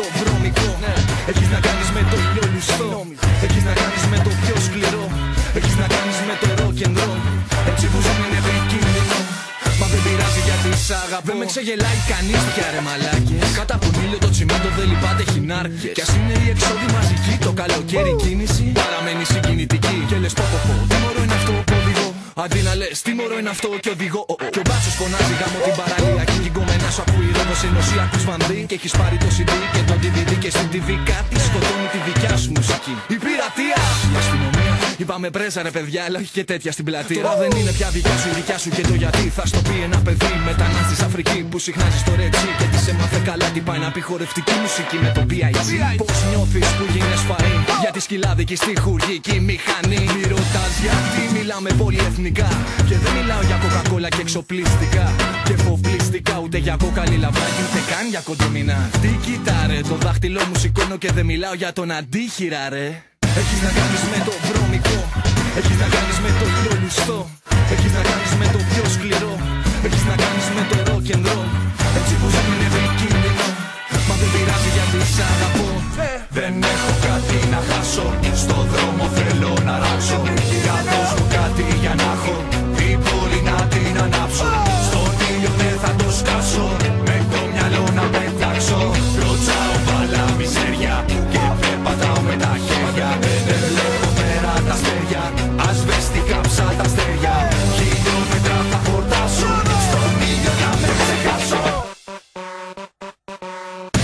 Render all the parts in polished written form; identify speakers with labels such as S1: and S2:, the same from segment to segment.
S1: το βρώμικο. Έχεις να κάνεις με το ηλιολουστό. Έχεις να κάνεις με το πιο σκληρό. Έχεις να κάνεις με το rock and roll. Έτσι που ζουν είναι επικίνδυνο. Μα δεν πειράζει γιατί σ' αγαπώ. Δεν με ξεγελάει κανείς πια ρε μαλάκες. Κάτω από τον ήλιο το τσιμέντο δεν λυπάται χινάρκες. Κι ας είναι η εξόδη μαζική το καλοκαίρι κίνηση παραμένει συγκινητική. Και λες πω τι μωρό είναι αυτό που οδηγώ. Αντί να λες τι μωρό είναι αυτό και οδηγώ. Και ο μπάτσος φωνάζει γάμω την παραλία. Και η γκόμενά σου ακούει ρόδος ενωσία ακούς βανδύ. Και έχεις πάρει το CD και το DVD και στην TV κάτι σκοτώνει τη δικιά σου μουσική. Η πειρατεία, η αστυνομία. Είπαμε πρέζα ρε παιδιά, αλλά όχι και τέτοια στην πλατεία. Τώρα δεν είναι πια δικιά σου η δικιά σου και το γιατί. Θα στο πει ένα παιδί μετανάστης Αφρική που συχνάζει στο ρετσί. Και της έμαθε καλά τι πάει να πει χορευτική μουσική με το B.I.G. Πώς νιώθεις που γίνες φαΐν για τη σκυλάδικη στη χουργική μηχανή. Μη ρωτάς γιατί μιλάμε πολυεθνικά. Και δεν μιλάω για κοκακόλα και εξοπλιστικά. Και φοπλιστικά ούτε για κόκαλη λαβράκι ούτε καν για κοντομινά. Τι κοιτάρε, το δάχτυλό μου σηκώνω και δεν μιλάω για τον αντίχειρα ρε. Έχεις να κάνεις με το βρώμικο. Έχεις να κάνεις με το ηλιολουστό. Έχεις να κάνεις με το πιο σκληρό. Έχεις να κάνεις με το rock and roll. Έτσι που ζουν είναι επικίνδυνο. Μα δεν πειράζει γιατί σ' αγαπώ. Δεν έχω κάτι να χάσω. Στο δρόμο θέλω να ράξω. Για δώσ' μου κάτι για να έχω. Την πόλη να την ανάψω. Στον ήλιο δεν θα το σκάσω. Με το μυαλό να πετάξω. Ρωτάω μπαλά μιζέρια. Και περπατάω με τα χέρια. Δεν βλέπω πέρα τα αστέρια. Ασβεστικά ψά τα αστέρια. Χιλιόμετρα θα χορτάσω. Στον ήλιο να με ξεχάσω.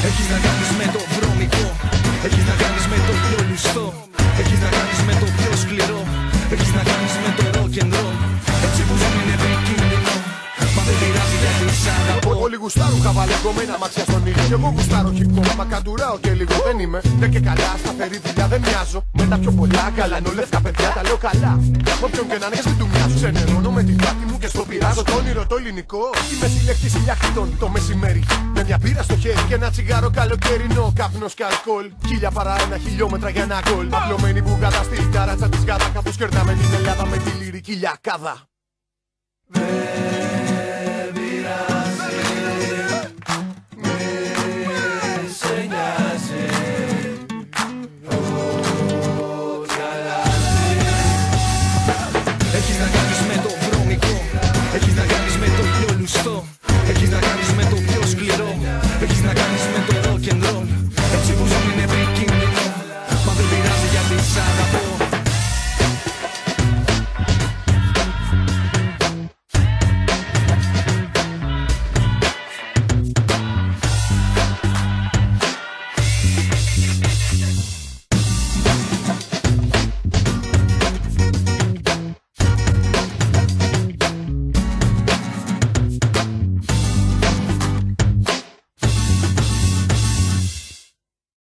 S1: Έχεις να κάνεις με το βρώμικο. Έχεις να κάνεις με το ηλιολουστό. Έχεις να κάνεις με το πιο σκληρό. Έχεις να κάνεις με το rock and roll. Έτσι που ζουν είναι επικίνδυνο. Μα δεν πειράζει γιατί σ' αγαπώ.
S2: Όλοι γουστάρουν χαβαλέκομμένα μάτια στον ήλιο. Κι εγώ γουστάρω hip-hop, μα καντουράω και λίγο δεν είμαι. Δεν και καλά, σταθερή δουλειά δεν μοιάζω. Με τα πιο πολλά καλανόλευκα παιδιά τα λέω καλά. Όποιον και να είναι και του μοιάζω. Ξενερώνω με την πλάτη μου και στο πειράζω το όνειρο το ελληνικό. Είμαι συλλεκτής ηλιακτήτων το μεσημέρι. Με μια πύρα στο χέρι και ένα τσιγάρο καλοκαιρινό. Κάπνος και αλκοόλ. 1000 παρά 1 χιλιόμετρα για ένα γκολ. Απλωμένη μπουγάδα στη ταράτσα της γάδα. Καθώς κερνάμε την Ελλάδα με τη λυρική λιακάδα.
S1: Έχεις να κάνεις με το βρώμικο. Έχεις να κάνεις με το ηλιολουστό.